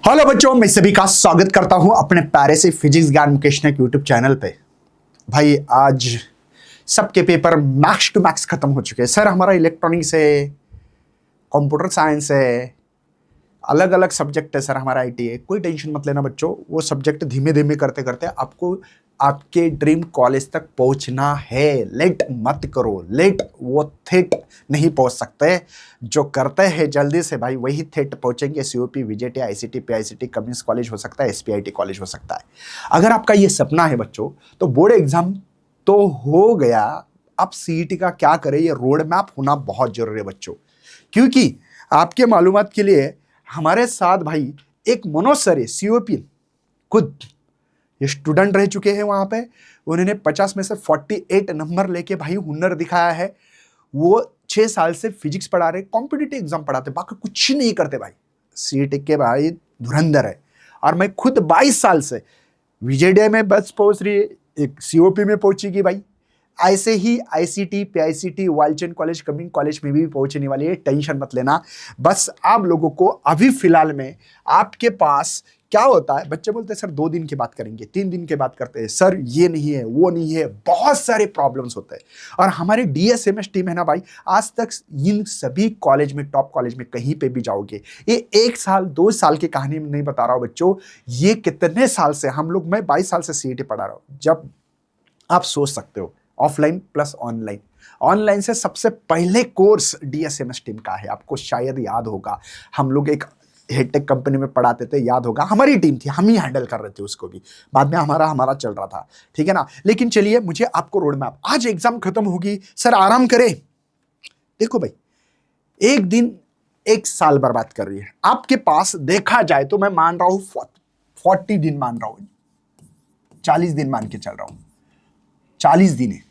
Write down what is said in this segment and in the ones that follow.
Hello बच्चों, मैं सभी का स्वागत करता हूं अपने प्यारे से फिजिक्स ज्ञान मुकेश ने यूट्यूब चैनल पे। भाई आज सबके पेपर मैक्स टू मैक्स खत्म हो चुके हैं। सर हमारा इलेक्ट्रॉनिक्स है, कंप्यूटर साइंस है, अलग अलग सब्जेक्ट है सर, हमारा आईटी है। कोई टेंशन मत लेना बच्चों, वो सब्जेक्ट धीमे धीमे करते करते आपको आपके ड्रीम कॉलेज तक पहुंचना है। लेट मत करो, लेट वो थेट नहीं पहुंच सकते। जो करते हैं जल्दी से भाई वही थेट पहुंचेंगे। COP, VJT, ICT, PICT, communist college हो सकता है, एसपीआईटी कॉलेज हो सकता है। अगर आपका ये सपना है बच्चों तो बोर्ड एग्जाम तो हो गया, अब सीईटी का क्या करें, ये रोड मैप होना बहुत जरूरी है बच्चों। क्योंकि आपके मालूमात के लिए हमारे साथ भाई एक मनोज सर है, सीओपी खुद ये स्टूडेंट रह चुके हैं वहां पे। उन्होंने 50 में से 48 नंबर लेके भाई हुनर दिखाया है। वो 6 साल से फिजिक्स पढ़ा रहे, कॉम्पिटिटिव एग्जाम पढ़ाते, बाकी कुछ नहीं करते भाई। सीईटी के भाई धुरंधर है। और मैं खुद 22 साल से विजेडीआई में बस पहुंच रही है, एक सीओपी में पहुंचेगी भाई। ऐसे ही ICT, PICT, Walchand college, Cummins college में भी पहुंचने वाली है। टेंशन मत लेना। बस आप लोगों को अभी फिलहाल में आपके पास क्या होता है, बच्चे बोलते हैं सर 2 दिन की बात करेंगे, 3 दिन की बात करते हैं, सर ये नहीं है वो नहीं है, बहुत सारे प्रॉब्लम्स होते हैं। और हमारे डीएसएमएस टीम है ना भाई, आज तक इन सभी कॉलेज में, टॉप कॉलेज में कहीं पे भी जाओगे, ये 1 साल 2 साल की कहानी नहीं बता रहा हूं बच्चों, ये कितने साल से हम लोग, मैं 22 साल से सीईटी पढ़ा रहा हूं। जब आप सोच सकते हो ऑफलाइन प्लस ऑनलाइन, ऑनलाइन से सबसे पहले कोर्स डीएसएमएस टीम का है। आपको शायद याद होगा, हम लोग एक हेडटेक कंपनी में पढ़ाते थे, याद होगा, हमारी टीम थी, हम ही हैंडल कर रहे थे उसको भी। बाद में हमारा चल रहा था, ठीक है ना। लेकिन चलिए, मुझे आपको रोड मैप, आज एग्जाम खत्म होगी सर, आराम करें। देखो भाई, एक दिन 1 साल बर्बाद कर रही है आपके पास। देखा जाए तो मैं मान रहा हूं 40 दिन मान रहा हूं, 40 दिन मान के चल रहा हूं। 40 दिन है।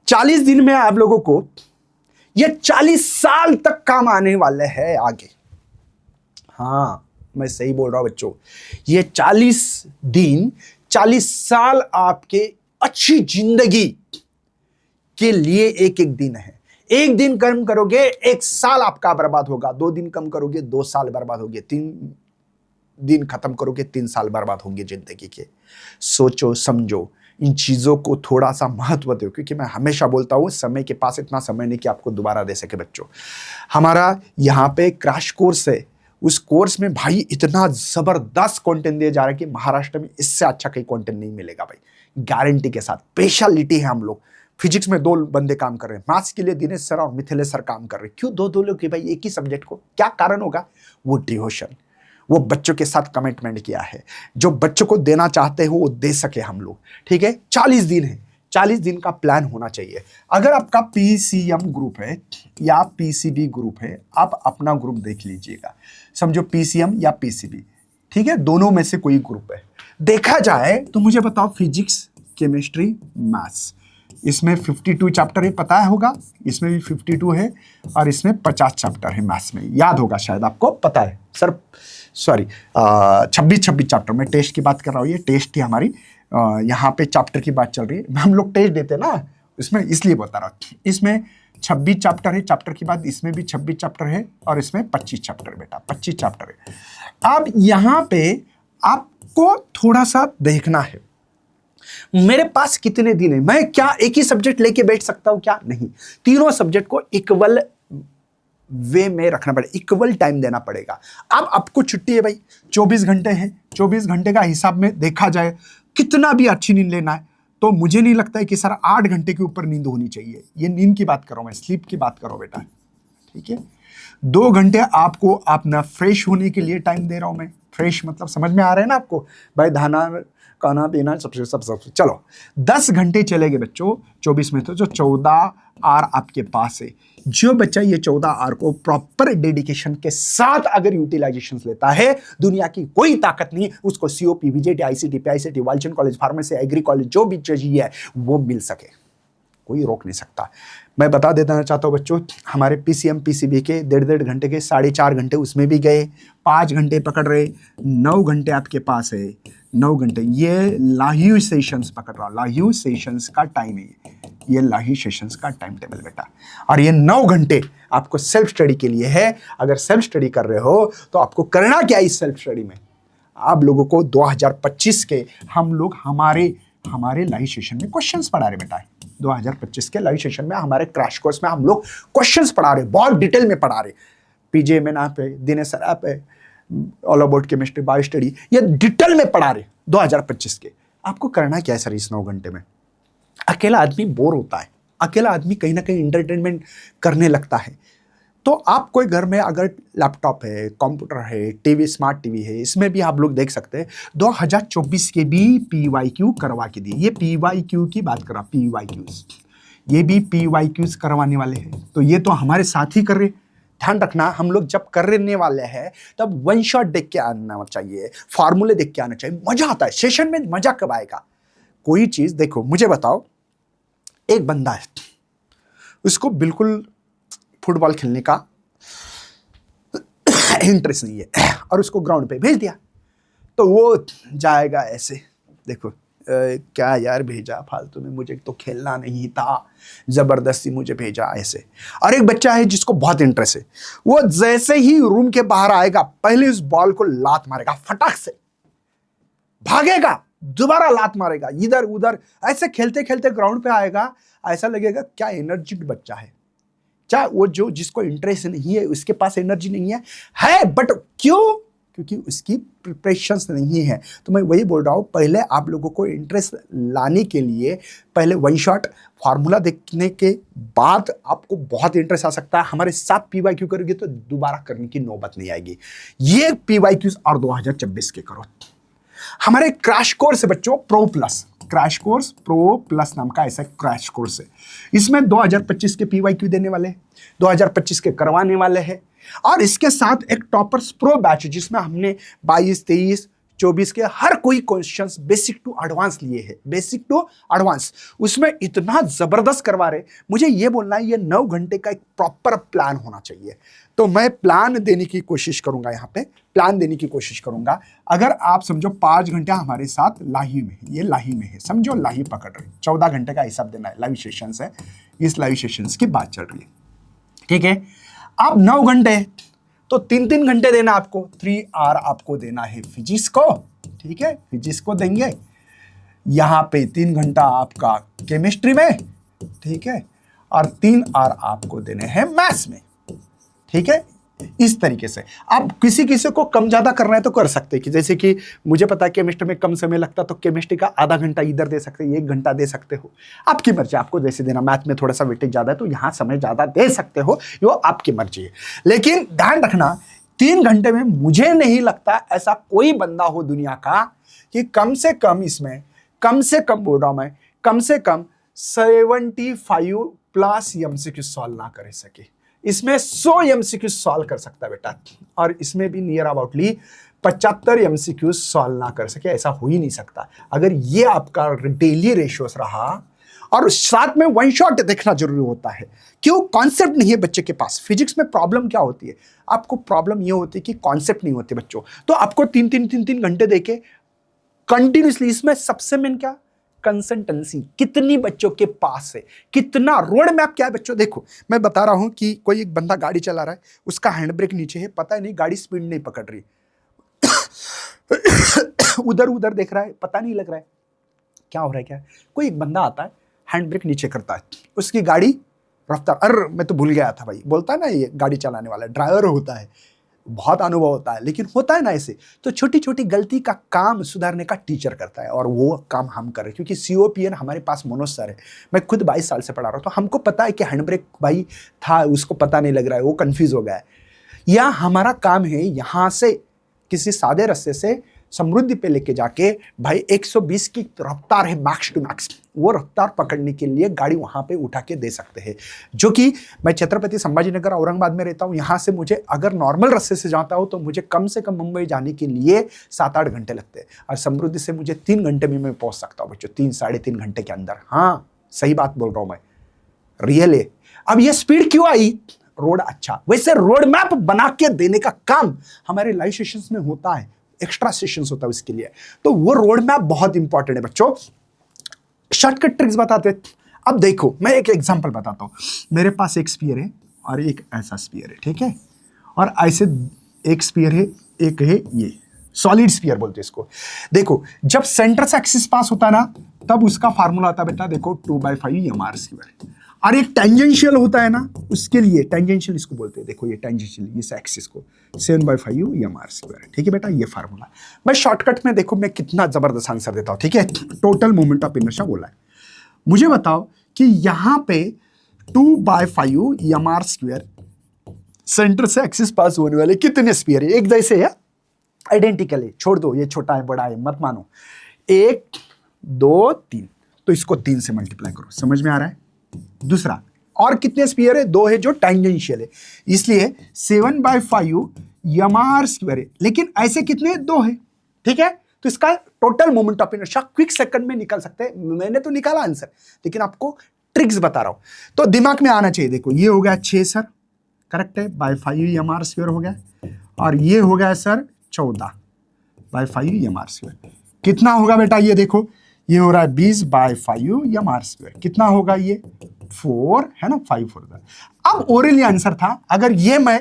40 दिन में आप लोगों को ये 40 साल तक काम आने वाले हैं आगे। हाँ, मैं सही बोल रहा हूं बच्चों। ये 40 दिन 40 साल आपके अच्छी जिंदगी के लिए एक एक दिन है। एक दिन कम करोगे 1 साल आपका बर्बाद होगा, 2 दिन कम करोगे 2 साल बर्बाद होंगे, 3 दिन खत्म करोगे 3 साल बर्बाद होंगे जिंदगी के। सोचो समझो, इन चीजों को थोड़ा सा महत्व दो, क्योंकि मैं हमेशा बोलता हूं समय के पास इतना समय नहीं कि आपको दोबारा दे सके बच्चों। हमारा यहाँ पे क्रैश कोर्स है, उस कोर्स में भाई इतना जबरदस्त कंटेंट दिया जा रहा है कि महाराष्ट्र में इससे अच्छा कहीं कंटेंट नहीं मिलेगा भाई, गारंटी के साथ। स्पेशलिटी है, हम लोग फिजिक्स में 2 बंदे काम कर रहे हैं, मैथ्स के लिए दिनेश सर और मिथिलेश सर काम कर रहे हैं। क्यों 2 लोग भाई एक ही सब्जेक्ट को, क्या कारण होगा? वो डिवोशन, वो बच्चों के साथ कमिटमेंट किया है। जो बच्चों को देना चाहते हो वो दे सके हम लोग, ठीक है। 40 दिन है, 40 दिन का प्लान होना चाहिए। अगर आपका पीसीएम ग्रुप है या पीसीबी ग्रुप है, आप अपना ग्रुप देख लीजिएगा। समझो पीसीएम या पीसीबी, ठीक है, दोनों में से कोई ग्रुप है। देखा जाए तो मुझे बताओ, फिजिक्स, केमिस्ट्री, मैथ्स, इसमें 52 चैप्टर है, पता है होगा। इसमें भी 52 है और इसमें 50 चैप्टर है मैथ्स में, याद होगा शायद, आपको पता है सर। Sorry, 26 chapter. मैं टेस्ट की बात कर रहा हूँ, ये टेस्ट थी हमारी। यहाँ पे चैप्टर की बात चल रही है, हम लोग टेस्ट देते ना इसमें, इसलिए बता रहा हूँ। इसमें 26 चैप्टर है, चैप्टर की बात, इसमें भी 26 चैप्टर है और इसमें 25 चैप्टर है बेटा, 25 चैप्टर है। अब यहाँ पे आपको थोड़ा सा देखना है, मेरे पास कितने दिन है, मैं क्या एक ही सब्जेक्ट लेके बैठ सकता हूं? क्या नहीं, तीनों सब्जेक्ट को इक्वल वे में रखना पड़ेगा, इक्वल टाइम देना पड़ेगा। अब आपको छुट्टी है भाई, 24 घंटे है, 24 घंटे का हिसाब में देखा जाए, कितना भी अच्छी नींद लेना है तो मुझे नहीं लगता है कि सर 8 घंटे के ऊपर नींद होनी चाहिए। ये नींद की बात करो, मैं स्लीप की बात करो बेटा, ठीक है। 2 घंटे आपको अपना फ्रेश होने के लिए टाइम दे रहा हूं मैं। फ्रेश मतलब समझ में आ रहा है ना आपको भाई, खाना पीना सब। चलो 10 घंटे चलेंगे बच्चों 24 में, तो जो 14 आवर आपके पास है। जो बच्चा ये 14 आवर को प्रॉपर डेडिकेशन के साथ अगर यूटिलाइजेशन लेता है, दुनिया की कोई ताकत नहीं उसको COP, VJT, ICT, PICT, Walchand college, pharmacy, agri college, जो भी चाहिए वो मिल सके, कोई रोक नहीं सकता। मैं बता देना चाहता हूँ बच्चों, हमारे पीसीएम पीसीबी के 1.5 घंटे के 4.5 घंटे उसमें भी गए, 5 घंटे पकड़ रहे, 9 घंटे आपके पास है। 9 घंटे ये लाइव सेशंस पकड़ रहा, लाइव सेशंस का टाइम है ये लाइव सेशंस का टाइम टेबल बेटा। और ये 9 घंटे आपको सेल्फ स्टडी के लिए है। अगर सेल्फ स्टडी कर रहे हो तो आपको करना क्या है इस सेल्फ स्टडी में? आप लोगों को 2025 के हम लोग हमारे लाइव सेशन में क्वेश्चंस पढ़ा रहे बेटा। 2025 के लाइव सेशन में हमारे क्रैश कोर्स में हम लोग क्वेश्चंस पढ़ा रहे, बहुत डिटेल में पढ़ा रहे। पीजे में ना पे, दिनेश सर आप है, all about chemistry, bio study, ये डिटेल में पढ़ा रहे 2025 के। आपको करना क्या है सर इस 9 घंटे में? अकेला आदमी बोर होता है, अकेला आदमी कहीं ना कहीं इंटरटेनमेंट करने लगता है। तो आप कोई घर में अगर लैपटॉप है, कंप्यूटर है, टीवी, स्मार्ट टीवी है, इसमें भी आप लोग देख सकते हैं। 2024 के भी PYQ करवा के दिए। ये PYQ की बात कर रहा, PYQs, ये भी PYQs करवाने वाले हैं। तो ये तो हमारे साथ ही कर रहे। ध्यान रखना, हम लोग जब करने वाले हैं तब वन शॉट देख के आना चाहिए, फार्मूले देख के आना चाहिए। मजा आता है सेशन में, मजा कब आएगा? कोई चीज देखो, मुझे बताओ, एक बंदा है, उसको बिल्कुल फुटबॉल खेलने का इंटरेस्ट नहीं है और उसको ग्राउंड पे भेज दिया, तो वो जाएगा ऐसे, देखो क्या यार भेजा फालतू में, मुझे तो खेलना नहीं था, जबरदस्ती मुझे भेजा ऐसे। और एक बच्चा है जिसको बहुत इंटरेस्ट है, वो जैसे ही रूम के बाहर आएगा पहले उस बॉल को लात मारेगा, फटाक से भागेगा, दोबारा लात मारेगा, इधर उधर ऐसे खेलते खेलते ग्राउंड पे आएगा। ऐसा लगेगा क्या एनर्जिक बच्चा है, क्या वो जो जिसको इंटरेस्ट नहीं है उसके पास एनर्जी नहीं है बट क्यों? क्योंकि उसकी प्रिपरेशंस नहीं है। तो मैं वही बोल रहा हूँ, पहले आप लोगों को इंटरेस्ट लाने के लिए पहले वन शॉट फार्मूला देखने के बाद आपको बहुत इंटरेस्ट आ सकता है। हमारे साथ PYQ करोगे तो दोबारा करने की नौबत नहीं आएगी। ये PYQs और 2026 के करो। हमारे क्रैश कोर्स है बच्चों, pro plus, crash course pro plus नाम का ऐसा क्रैश कोर्स है। इसमें 2025 के PYQ देने वाले हैं, 2025 के करवाने वाले हैं। और इसके साथ एक टॉपर्स प्रो बैच जिसमें हमने 22, 23, 24 के हर कोई क्वेश्चंस बेसिक टू एडवांस लिए हैं, बेसिक टू एडवांस। उसमें इतना जबरदस्त करवा रहे, मुझे ये बोलना है ये 9 घंटे का एक प्रॉपर प्लान होना चाहिए। तो मैं प्लान देने की कोशिश करूंगा, यहाँ पे प्लान देने की कोशिश करूंगा। अगर आप समझो 5 घंटा हमारे साथ लाही में है, ये लाही में है, समझो लाही पकड़ रही, 14 घंटे का हिसाब देना है, लाइव सेशन है, इस लाइव सेशन की बात चल रही है, ठीक है। अब 9 घंटे तो 3-3 घंटे देना आपको, 3 आवर आपको देना है फिजिक्स को, ठीक है, फिजिक्स को देंगे। यहाँ पे 3 घंटा आपका केमिस्ट्री में, ठीक है, और 3 आवर आपको देने हैं मैथ्स में, ठीक है। इस तरीके से आप किसी को कम ज्यादा करना है तो कर सकते हैं, कि जैसे कि मुझे पता है केमिस्ट्री में कम समय लगता तो केमिस्ट्री का आधा घंटा इधर दे सकते हैं, 1 घंटा दे सकते हो, आपकी मर्जी, आपको जैसे देना। मैथ में थोड़ा सा वेटेज ज्यादा है तो यहाँ समय ज्यादा दे सकते हो, वो आपकी मर्जी है। लेकिन ध्यान रखना 3 घंटे में मुझे नहीं लगता ऐसा कोई बंदा हो दुनिया का कि कम से कम इसमें, कम से कम बोल रहा हूं मैं, कम से कम 75+ MCQ सॉल्व ना कर सके। इसमें 100 MCQ सॉल्व कर सकता है बेटा, और इसमें भी नियर अबाउटली 75 MCQ सॉल्व ना कर सके, ऐसा हो ही नहीं सकता। अगर ये आपका डेली रेशियोस रहा, और साथ में वन शॉट देखना जरूरी होता है। क्यों? कॉन्सेप्ट नहीं है बच्चे के पास। फिजिक्स में प्रॉब्लम क्या होती है? आपको प्रॉब्लम ये होती है कि कॉन्सेप्ट नहीं होते बच्चों, तो आपको 3-3 घंटे देके कंटिन्यूसली, इसमें सबसे मेन क्या, कंसिस्टेंसी कितनी बच्चों के पास है, कितना रोड मैप क्या है बच्चों। देखो मैं बता रहा हूं कि कोई एक बंदा गाड़ी चला रहा है, उसका हैंड ब्रेक नीचे है, पता नहीं गाड़ी स्पीड नहीं पकड़ रही उधर उधर देख रहा है, पता नहीं लग रहा है क्या हो रहा है क्या है। कोई एक बंदा आता है, हैंड ब्रेक नीचे करता है, उसकी गाड़ी रफ्तार, अरे मैं तो भूल गया था भाई, बोलता है ना ये गाड़ी चलाने वाला ड्राइवर होता है, बहुत अनुभव होता है, लेकिन होता है ना ऐसे, तो छोटी छोटी गलती का काम सुधारने का टीचर करता है, और वो काम हम कर रहे हैं। क्योंकि COPN हमारे पास मनोज सर है, मैं खुद 22 साल से पढ़ा रहा हूँ, तो हमको पता है कि हैंड ब्रेक भाई था, उसको पता नहीं लग रहा है, वो कंफ्यूज हो गया है। या हमारा काम है यहाँ से किसी सादे रास्ते से समृद्धि पे लेके जाके भाई 120 की रफ्तार है मैक्स टू मैक्स, वो रफ्तार पकड़ने के लिए गाड़ी वहां पे उठा के दे सकते हैं। जो कि मैं छत्रपति संभाजीनगर औरंगाबाद में रहता हूँ, यहाँ से मुझे अगर नॉर्मल रास्ते से जाता हूँ तो मुझे कम से कम मुंबई जाने के लिए 7-8 घंटे लगते हैं, और समृद्धि से मुझे 3 घंटे में मैं पहुंच सकता हूँ बच्चों, 3-3.5 घंटे के अंदर। हाँ सही बात बोल रहा हूँ मैं, रियल है। अब ये स्पीड क्यों आई? रोड अच्छा, वैसे रोड मैप बना के देने का काम हमारे लाइव सेशंस में होता है, एक्स्ट्रा सेशंस होता है उसके लिए, तो वो रोड मैप बहुत इंपॉर्टेंट है बच्चों। शॉर्टकट ट्रिक्स बताते हैं। अब देखो मैं एक एग्जांपल बताता हूं, मेरे पास एक स्फीयर है और एक ऐसा स्फीयर है, ठीक है, और ऐसे एक स्फीयर है, एक है ये सॉलिड स्फीयर बोलते हैं इसको। देखो जब सेंटर से एक्सिस पास होता है ना, तब उसका फार्मूला आता है बेटा, देखो 2/5 mr स्क्वायर। और एक टेंजेंशियल होता है ना, उसके लिए टेंजेंशियल इसको बोलते हैं, देखो ये टेंजेंशियल इस एक्सिस को 7/5 mr स्क्वायर, ठीक है बेटा, ये फार्मूला। मैं शॉर्टकट में देखो मैं कितना जबरदस्त आंसर देता हूं, ठीक है। टोटल मोमेंट ऑफ इनर्शिया बोला है, मुझे बताओ कि यहां पे 2/5 mr स्क्वायर सेंटर से एक्सिस पास होने वाले कितने स्फीयर है? एक जैसे है, आइडेंटिकल है, छोड़ दो ये छोटा है बड़ा है मत मानो। 1 2 3, तो इसको 3 से मल्टीप्लाई करो, समझ में आ रहा है। दूसरा और कितने स्फीयर है? 2 है जो टेंजेंशियल है, इसलिए 7/5 mr स्क्वायर है, लेकिन ऐसे कितने? 2 है, ठीक है। तो इसका total moment of inertia quick second में निकाल सकते हैं। मैंने तो निकाला आंसर, लेकिन आपको ट्रिक्स बता रहा हूं, तो दिमाग में आना चाहिए। देखो ये हो गया 6 सर, करेक्ट है, /5 mr स्क्वायर हो गया, और ये हो गया सर 14/5 mr स्क्वायर। कितना होगा बेटा? ये देखो ये हो रहा है 20/5 mr स्क्वायर। कितना होगा ये? 4 है ना, 5 होगा। अब ओरली आंसर था, अगर ये मैं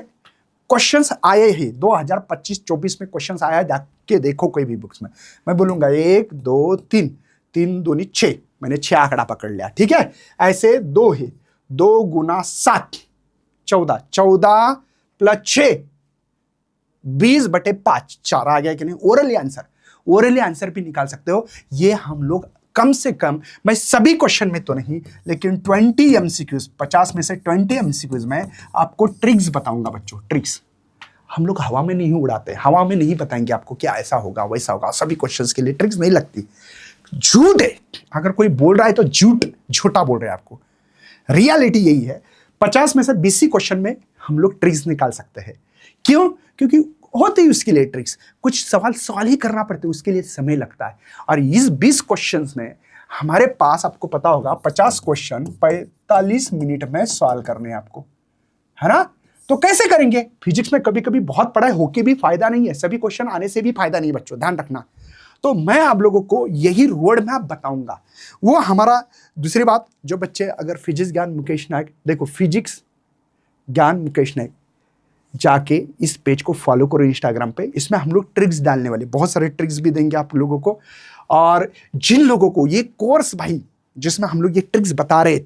क्वेश्चंस आए ही 2025-24 में क्वेश्चंस आया, जाके देखो कोई भी बुक्स में, मैं बोलूंगा 1 2 3, 3 दूनी 6, मैंने 6 आंकड़ा पकड़ लिया, ठीक है। ऐसे 2 है, 2 गुना 7 14, 14 प्लस 6 20/5, 4 आ गया कि नहीं? ओरली आंसर भी निकाल सकते हो। ये हम लोग कम से कम, मैं सभी क्वेश्चन में तो नहीं, लेकिन 20 MCQs, 50 में से 20 MCQs में आपको ट्रिक्स बताऊंगा बच्चों, ट्रिक्स। हम लोग हवा में नहीं उड़ाते, हवा में नहीं बताएंगे आपको क्या ऐसा होगा वैसा होगा, सभी क्वेश्चंस के लिए ट्रिक्स नहीं लगती, झूठ है। अगर कोई बोल रहा है तो झूठा बोल रहे हैं आपको। रियलिटी यही है, 50 में से 20 क्वेश्चन में हम लोग ट्रिक्स निकाल सकते हैं। क्यों? क्योंकि होते ही उसके लिए ट्रिक्स, कुछ सवाल ही करना पड़ते, उसके लिए समय लगता है। और इस 20 क्वेश्चंस में हमारे पास, आपको पता होगा, 50 क्वेश्चन 45 मिनट में सॉल्व करने हैं आपको, है ना। तो कैसे करेंगे? फिजिक्स में कभी कभी बहुत पढ़ाई होके भी फायदा नहीं है, सभी क्वेश्चन आने से भी फायदा नहीं बच्चों, ध्यान रखना। तो मैं आप लोगों को यही रोड मैप बताऊंगा। वो हमारा दूसरी बात, जो बच्चे अगर फिजिक्स ज्ञान मुकेश नायक, देखो फिजिक्स ज्ञान मुकेश नायक, जाके इस पेज को फॉलो करो इंस्टाग्राम पे। इसमें हम लोग ट्रिक्स डालने वाले, बहुत सारे ट्रिक्स भी देंगे आप लोगों को। और जिन लोगों को ये कोर्स भाई, जिसमें हम लोग ये ट्रिक्स बता रहे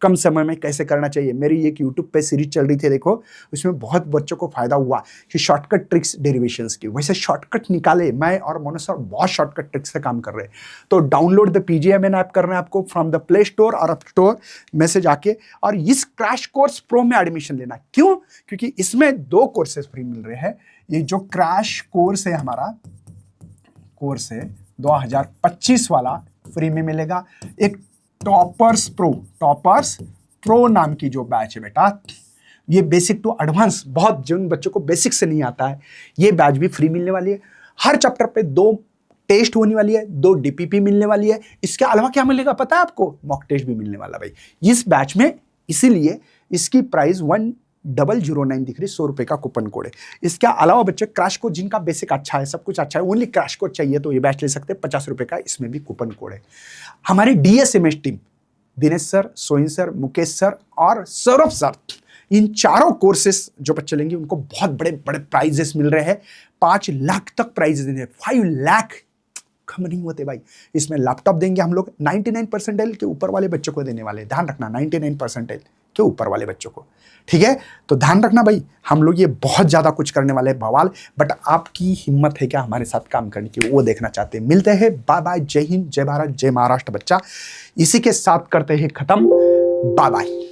कम समय में कैसे करना चाहिए, मेरी एक यूट्यूब पे सीरीज चल रही थी, देखो उसमें बहुत बच्चों को फायदा हुआ कि शॉर्टकट ट्रिक्स डेरिवेशंस की, वैसे शॉर्टकट निकाले। मैं और मोनू सर बहुत शॉर्टकट ट्रिक्स से काम कर रहे हैं। तो डाउनलोड द PGMN ऐप करना है आपको फ्रॉम द प्ले स्टोर और अप स्टोर में से जाके, और इस क्रैश कोर्स प्रो में एडमिशन लेना। क्यों? क्योंकि इसमें 2 कोर्सेज फ्री मिल रहे हैं। ये जो क्रैश कोर्स है, हमारा कोर्स है 2025 वाला, फ्री में मिलेगा। एक टॉपर्स प्रो नाम की जो बैच है बेटा, ये बेसिक टू एडवांस, बहुत जिन बच्चों को बेसिक से नहीं आता है, ये बैच भी फ्री मिलने वाली है। हर चैप्टर पे 2 टेस्ट होने वाली है, 2 DPP मिलने वाली है। इसके अलावा क्या मिलेगा पता है आपको? मॉक टेस्ट भी मिलने वाला भाई इस बैच में। इसीलिए इसकी प्राइस 1009 दिख रही, 100 रुपए का कूपन कोड है। इसके अलावा बच्चे क्रैश कोर्स, जिनका बेसिक अच्छा है, सब कुछ अच्छा है, ओनली क्रैश कोर्स चाहिए तो ये बैच ले सकते हैं, 50 रुपए का, इसमें भी कूपन कोड है। हमारी DSMS team, Dinesh sir, Soin sir, Mukesh sir और सौरभ सर, इन चारों कोर्सेस जो बच्चे लेंगे उनको बहुत बड़े बड़े प्राइजेस मिल रहे हैं। 5 लाख तक प्राइजेस देंगे, 5 लाख कम नहीं होते भाई। इसमें लैपटॉप देंगे हम लोग, 99 परसेंटाइल के ऊपर वाले बच्चों को देने वाले, ध्यान रखना, 99 परसेंटाइल के ऊपर वाले बच्चों को, ठीक है। तो ध्यान रखना भाई, हम लोग ये बहुत ज्यादा कुछ करने वाले हैं बवाल, बट आपकी हिम्मत है क्या हमारे साथ काम करने की, वो देखना चाहते हैं। मिलते हैं, बाय बाय, जय हिंद, जय भारत, जय महाराष्ट्र बच्चा। इसी के साथ करते हैं खत्म, बाय बाय।